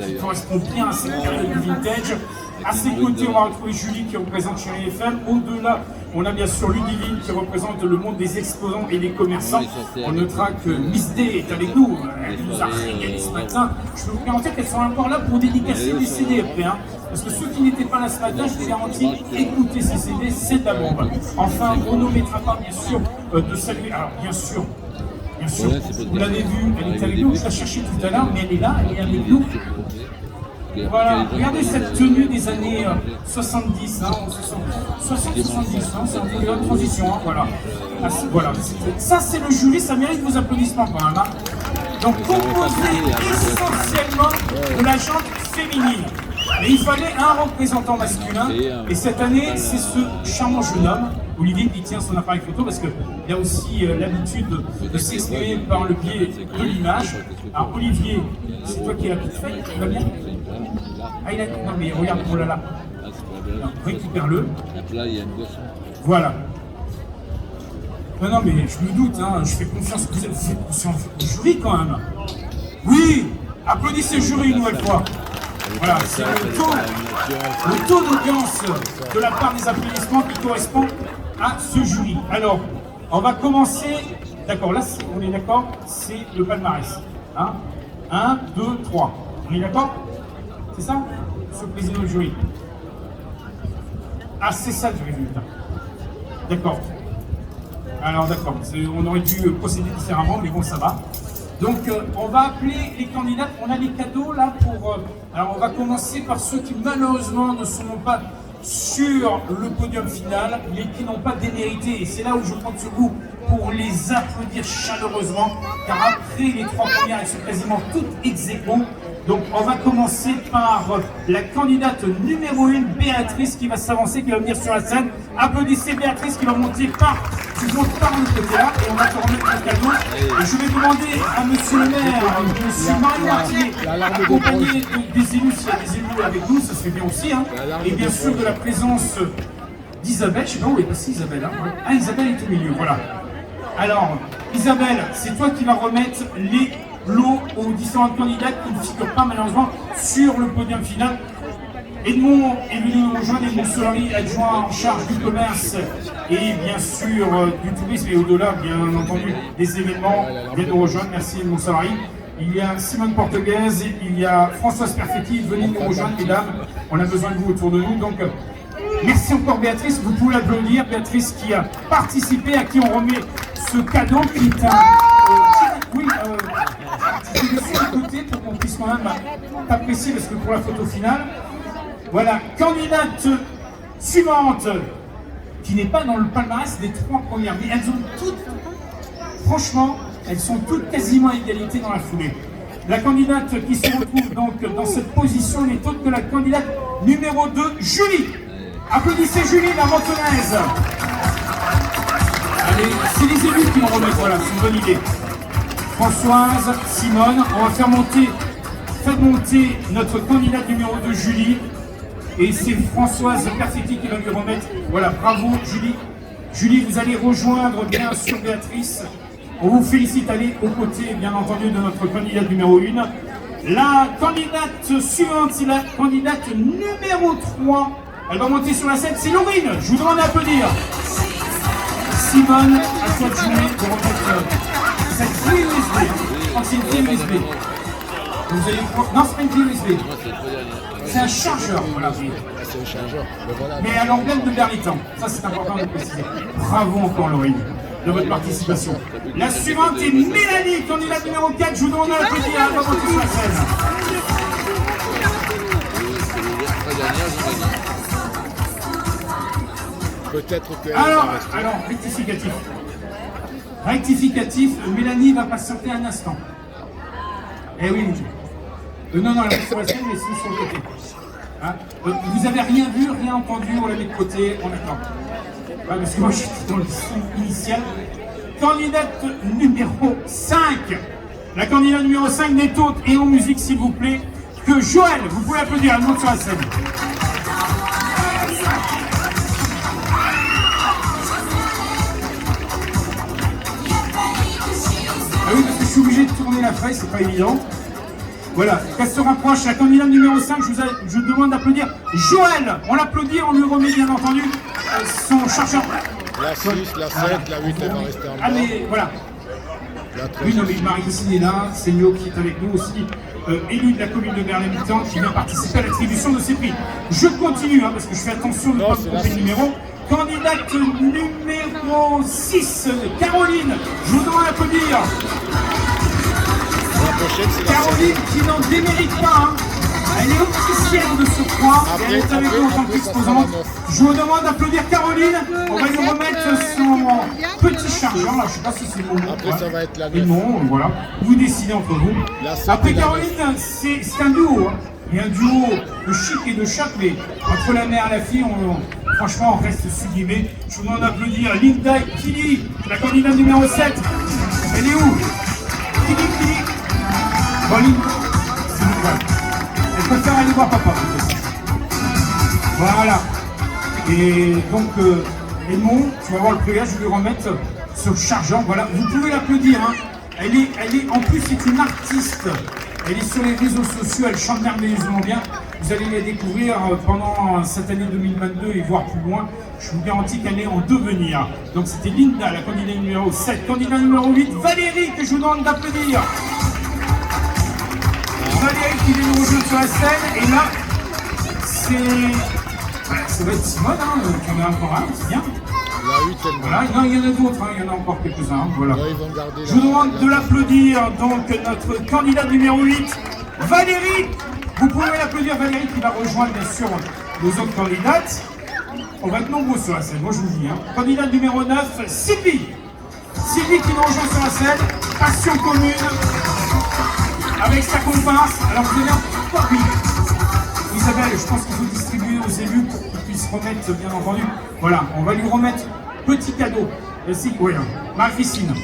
A: qui correspond bien à cette période du vintage. À ses côtés, on va retrouver Julie qui représente Chérie FM. Au-delà, on a bien sûr Ludivine qui représente le monde des exposants et des commerçants. On notera que Miss D est avec nous. Elle nous a régalé ce matin. Je peux vous garantir qu'elles sont encore là pour dédicacer des CD après. Hein. Parce que ceux qui n'étaient pas là ce matin, je les garantis, écoutez ces CD, c'est de la bombe. Enfin, on n'omettra pas bien sûr de saluer. Alors bien sûr, vous l'avez vu, elle est avec nous. Je l'ai cherchée tout à l'heure, mais elle est là, elle est avec nous. Voilà, regardez cette tenue des années 70, hein, 60-70, hein, c'est un peu de transition, hein, voilà. Ah, voilà. Ça c'est le jury, ça mérite vos applaudissements quand même. Hein. Donc composé essentiellement de la gente féminine. Mais il fallait un représentant masculin, et cette année c'est ce charmant jeune homme, Olivier, qui tient son appareil photo parce qu'il a aussi l'habitude de s'exprimer par le biais de l'image. Alors Olivier, c'est toi qui es la petite fête, tu vas bien? Ah il a... Non mais regarde, oh là là. Récupère-le. Voilà. Non mais je me doute, hein, je fais confiance, vous faites confiance au jury quand même. Oui, applaudissez le jury une nouvelle fois. Voilà, c'est le taux d'audience de la part des applaudissements qui correspond à ce jury. Alors, on va commencer. D'accord, là, on est d'accord, c'est le palmarès. Hein, 1, 2, 3. On est d'accord? C'est ça? Ce président du jury. Ah, c'est ça le résultat. D'accord. Alors, d'accord, on aurait dû procéder différemment, mais bon, ça va. Donc, on va appeler les candidates. On a des cadeaux là pour. Alors, on va commencer par ceux qui malheureusement ne seront pas sur le podium final, mais qui n'ont pas démérité. Et c'est là où je compte sur vous pour les applaudir chaleureusement, car après les 3 premières, elles sont quasiment toutes ex aequo. Donc, on va commencer par la candidate numéro 1, Béatrice, qui va s'avancer, qui va venir sur la scène. Applaudissez Béatrice, qui va monter par le côté là, et on va te remettre un cadeau. Et je vais demander à monsieur le maire, monsieur Mario Martier, accompagné des élus, s'il y a des élus avec nous, ça se fait bien aussi, hein. Et bien sûr de la présence d'Isabelle, je ne sais pas où est passée Isabelle, hein. Ah, Isabelle est au milieu, voilà. Alors, Isabelle, c'est toi qui vas remettre les lots aux différentes candidates qui ne figurent pas malheureusement sur le podium final. Edmond est venu nous rejoindre, Edmond Solari, adjoint en charge du commerce et bien sûr du tourisme et au-delà, bien entendu, des événements viennent nous rejoindre. Merci mon salarié. Il y a Simone Portugaise, il y a Françoise Perfetti, venez nous rejoindre mesdames, on a besoin de vous autour de nous. Donc merci encore Béatrice, vous pouvez l'applaudir, Béatrice qui a participé, à qui on remet ce cadeau qui est un... je vais laisser à côté pour qu'on puisse quand même apprécier, parce que pour la photo finale, voilà, candidate suivante, qui n'est pas dans le palmarès des 3 premières, mais elles ont toutes, franchement, elles sont toutes quasiment à égalité dans la foulée. La candidate qui se retrouve donc dans cette position n'est autre que la candidate numéro 2, Julie. Applaudissez Julie, la Mentonaise. Allez, c'est les élus qui vont remettre, voilà, c'est une bonne idée. Françoise, Simone, on va faire monter, faites monter notre candidate numéro 2, Julie. Et c'est Françoise Perfetti qui va lui remettre. Voilà, bravo Julie. Julie, vous allez rejoindre bien sûr Béatrice. On vous félicite, allez aux côtés, bien entendu, de notre candidate numéro 1. La candidate suivante, c'est la candidate numéro 3. Elle va monter sur la scène, c'est Laurine. Je vous demande d'applaudir. Simone, à toi de jouer pour remettre cette clé USB. Je crois que c'est une clé USB. Vous allez... Non, c'est pas une clé USB. C'est un chargeur, voilà.
H: C'est un chargeur,
A: mais à l'emblème de Berlitan. Ça, c'est important de le préciser. Bravo encore, Laurine, de votre participation. La suivante est Mélanie, candidate numéro 4. Je vous demande à l'applaudir, elle va monter sur la scène.
H: Peut-être que...
A: Alors, rectificatif. Rectificatif, Mélanie va patienter un instant. Eh oui, non, elle est sur la scène, mais c'est sur le côté. Hein, vous avez rien vu, rien entendu, on la met de côté, on attend. Ouais, parce que moi je suis dans le son initial. Candidate numéro 5. La candidate numéro 5 n'est autre, et en musique s'il vous plaît, que Joël. Vous pouvez applaudir, elle monte sur la scène. Ah oui, parce que je suis obligé de tourner la feuille, c'est pas évident. Voilà, qu'elle se rapproche, la candidate numéro 5, je vous demande d'applaudir Joël. On l'applaudit, on lui remet bien entendu son chargeur.
H: La 6, la 7, la 8, elle va rester en bas.
A: Ah mais voilà. Oui, non, mais Marie-Christine est là, Seigno qui est avec nous aussi, élu de la commune de Berlin-Mitan, qui vient participer à l'attribution de ces prix. Je continue, hein, parce que je fais attention de ne pas me tromper le numéro. Candidate numéro 6, Caroline, je vous demande d'applaudir. Caroline qui n'en démérite pas, hein. Elle est officielle de surcroît, elle est avec nous en tant qu'exposante. Je vous demande d'applaudir Caroline, on va lui remettre son petit chargeur, là, je ne sais pas si c'est le bon.
H: Après ça va être la 9.
A: Non, voilà, vous décidez entre vous. Après Caroline, c'est un duo, hein. Il y a un duo de chic et de choc, mais entre la mère et la fille, franchement, on reste sublimé. Je vous demande d'applaudir Linda Kili, la candidate numéro 7. Elle est où? Kili. Pauline, s'il vous plaît. Elle préfère aller voir papa. Voilà. Et donc, Edmond, tu vas voir le prélève, je vais lui remettre ce chargeur. Voilà, vous pouvez l'applaudir. Hein. Elle est, en plus, c'est une artiste. Elle est sur les réseaux sociaux, elle chante merveilleusement bien. Vous allez la découvrir pendant cette année 2022 et voir plus loin. Je vous garantis qu'elle est en devenir. Donc c'était Linda, la candidate numéro 7. Candidat numéro 8, Valérie, que je vous demande d'applaudir. Valérie qui vient nous rejoindre sur la scène. Et là, ça va être Simone, hein, qui en a encore un, c'est bien.
H: La 8, elle
A: voilà, non, il y en a d'autres, hein, il y en a encore quelques-uns. Hein, voilà.
H: Là, ils vont garder
A: je vous demande de l'applaudir, donc notre candidate numéro 8, Valérie. Vous pouvez l'applaudir, Valérie, qui va rejoindre bien sûr nos autres candidates. On va être nombreux sur la scène, moi je vous le dis. Hein. Candidate numéro 9, Sylvie. Sylvie qui nous rejoint sur la scène, passion commune, avec sa comparse. Alors vous allez encore, oui. Isabelle, je pense qu'il faut distribuer aux élus pour qu'ils puissent remettre, bien entendu. Voilà, on va lui remettre petit cadeau. Oui, Marie-Christine.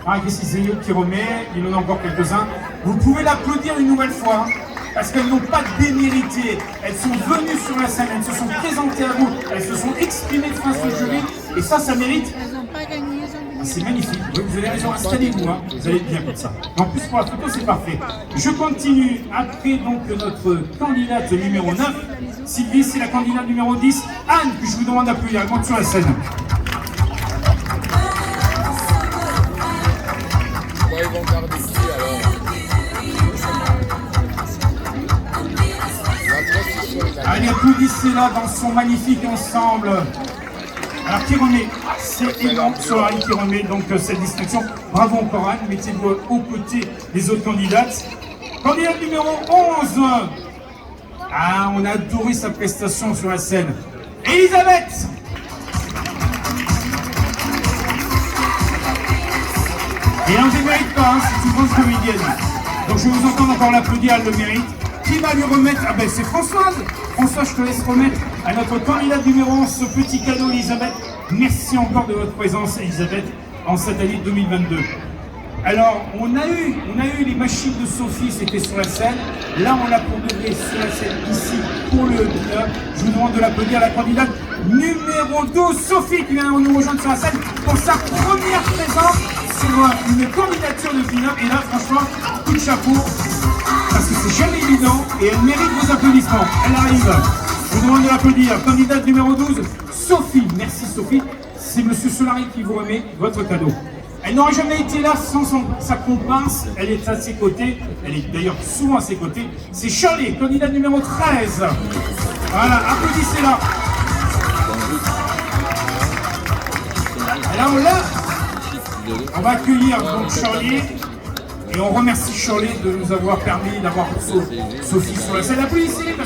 A: Marie-Christine Seigno qui remet, il en a encore quelques-uns. Vous pouvez l'applaudir une nouvelle fois, hein, parce qu'elles n'ont pas démérité. Elles sont venues sur la scène, elles se sont présentées à vous, elles se sont exprimées face au jury, et ça mérite. C'est magnifique, vous avez raison, installez-vous, hein. Vous allez être bien comme ça. En plus pour la photo c'est parfait. Je continue, après donc notre candidate numéro 9, Sylvie, c'est la candidate numéro 10, Anne, que je vous demande d'applaudir, elle monte sur la scène.
H: regardez qui alors? La 36 là.
A: Allez, applaudissez-la dans son magnifique ensemble. Alors qui remet, c'est Elan Solari qui remet donc cette distinction. Bravo encore Anne, mettez-vous aux côtés des autres candidates. Candidate numéro 11. Ah, on a adoré sa prestation sur la scène. Elisabeth. Et elle ne mérite pas, hein, c'est une grosse comédienne. Donc je vais vous entendre encore l'applaudir, elle le mérite. Qui va lui remettre? Ah ben c'est Françoise. Françoise, je te laisse remettre à notre candidate numéro 11 ce petit cadeau, Elisabeth. Merci encore de votre présence, Elisabeth, en cette année 2022. Alors, on a eu les machines de Sophie, c'était sur la scène. Là, on l'a pour de vrai sur la scène, ici, pour le binôme. Je vous demande de l'applaudir, la candidate numéro 12, Sophie, qui vient nous rejoindre sur la scène pour sa première présence sur une candidature de binôme. Et là, franchement, coup de chapeau, parce que c'est jamais évident et elle mérite vos applaudissements. Elle arrive. Je vous demande de l'applaudir. Candidate numéro 12, Sophie. Merci Sophie. C'est Monsieur Solari qui vous remet votre cadeau. Elle n'aurait jamais été là sans sa comparse. Elle est à ses côtés. Elle est d'ailleurs souvent à ses côtés. C'est Shirley, candidate numéro 13. Voilà, applaudissez-la. Alors là, on va accueillir donc Shirley. Et on remercie Shirley de nous avoir permis d'avoir Sophie sur la scène. Applaudissez parce